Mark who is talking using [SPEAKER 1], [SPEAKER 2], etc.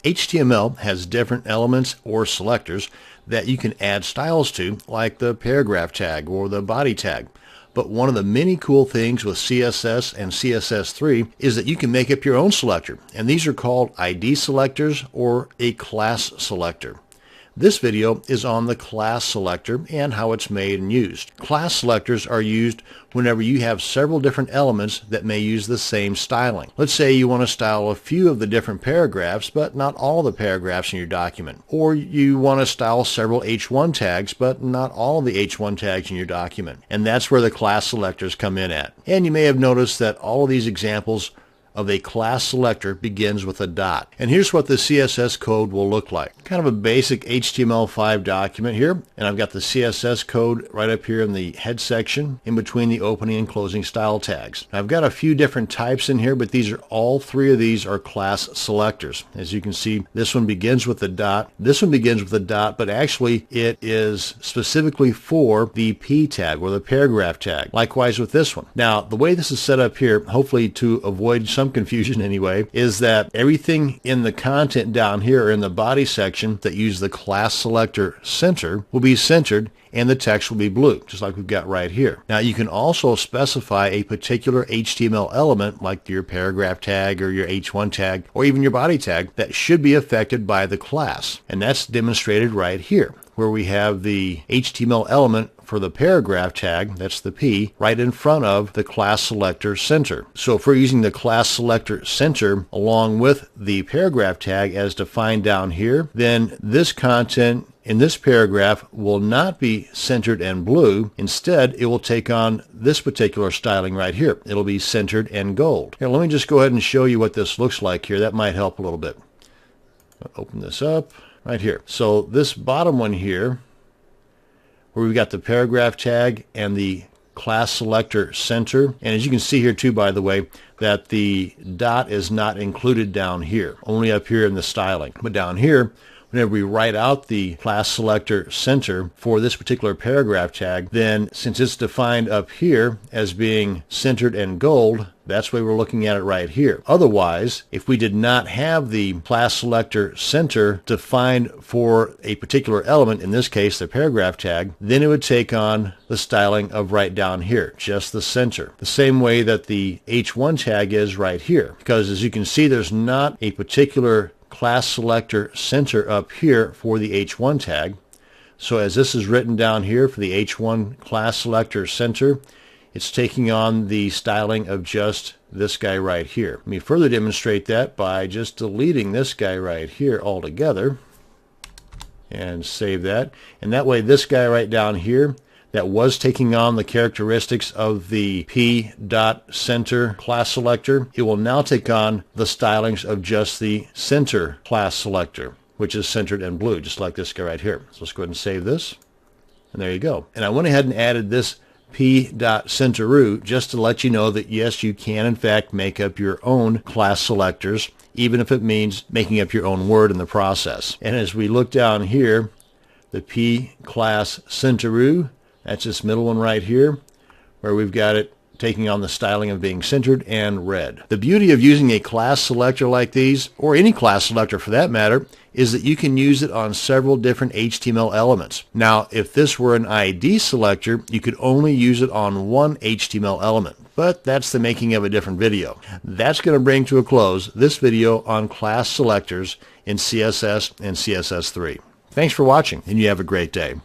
[SPEAKER 1] HTML has different elements or selectors that you can add styles to, like the paragraph tag or the body tag. But one of the many cool things with CSS and CSS3 is that you can make up your own selector, and these are called ID selectors or a class selector. This video is on the class selector and how it's made and used. Class selectors are used whenever you have several different elements that may use the same styling. Let's say you want to style a few of the different paragraphs, but not all the paragraphs in your document. Or you want to style several H1 tags, but not all the H1 tags in your document. And that's where the class selectors come in at. And you may have noticed that all of these examples of a class selector begins with a dot. And here's what the CSS code will look like. Kind of a basic HTML5 document here, and I've got the CSS code right up here in the head section in between the opening and closing style tags. I've got a few different types in here, but all three of these are class selectors. As you can see, this one begins with a dot, this one begins with a dot, but actually it is specifically for the P tag or the paragraph tag. Likewise with this one. Now, the way this is set up here, hopefully to avoid some confusion anyway, is that everything in the content down here or in the body section that use the class selector center will be centered and the text will be blue, just like we've got right here. Now you can also specify a particular HTML element like your paragraph tag or your H1 tag or even your body tag that should be affected by the class. And that's demonstrated right here, where we have the HTML element for the paragraph tag, that's the P, right in front of the class selector center. So if we're using the class selector center along with the paragraph tag as defined down here, then this content in this paragraph will not be centered and blue. Instead, it will take on this particular styling right here. It'll be centered and gold. Here, let me just go ahead and show you what this looks like here. That might help a little bit. I'll open this up right here. So this bottom one here, where we've got the paragraph tag and the class selector center. And as you can see here too, by the way, that the dot is not included down here, only up here in the styling. But down here, whenever we write out the class selector center for this particular paragraph tag, then since it's defined up here as being centered and gold, that's why we're looking at it right here. Otherwise, if we did not have the class selector center defined for a particular element, in this case the paragraph tag, then it would take on the styling of right down here, just the center. The same way that the H1 tag is right here. Because as you can see, there's not a particular class selector center up here for the H1 tag. So as this is written down here for the H1 class selector center, it's taking on the styling of just this guy right here. Let me further demonstrate that by just deleting this guy right here altogether and save that. And that way this guy right down here that was taking on the characteristics of the P dot center class selector, it will now take on the stylings of just the center class selector, which is centered and blue, just like this guy right here. So let's go ahead and save this. And there you go. And I went ahead and added this p.centeru just to let you know that yes, you can in fact make up your own class selectors, even if it means making up your own word in the process. And as we look down here, the p class centeru, that's this middle one right here, where we've got it taking on the styling of being centered and red. The beauty of using a class selector like these, or any class selector for that matter, is that you can use it on several different HTML elements. Now, if this were an ID selector, you could only use it on one HTML element. But that's the making of a different video. That's going to bring to a close this video on class selectors in CSS and CSS3. Thanks for watching, and you have a great day.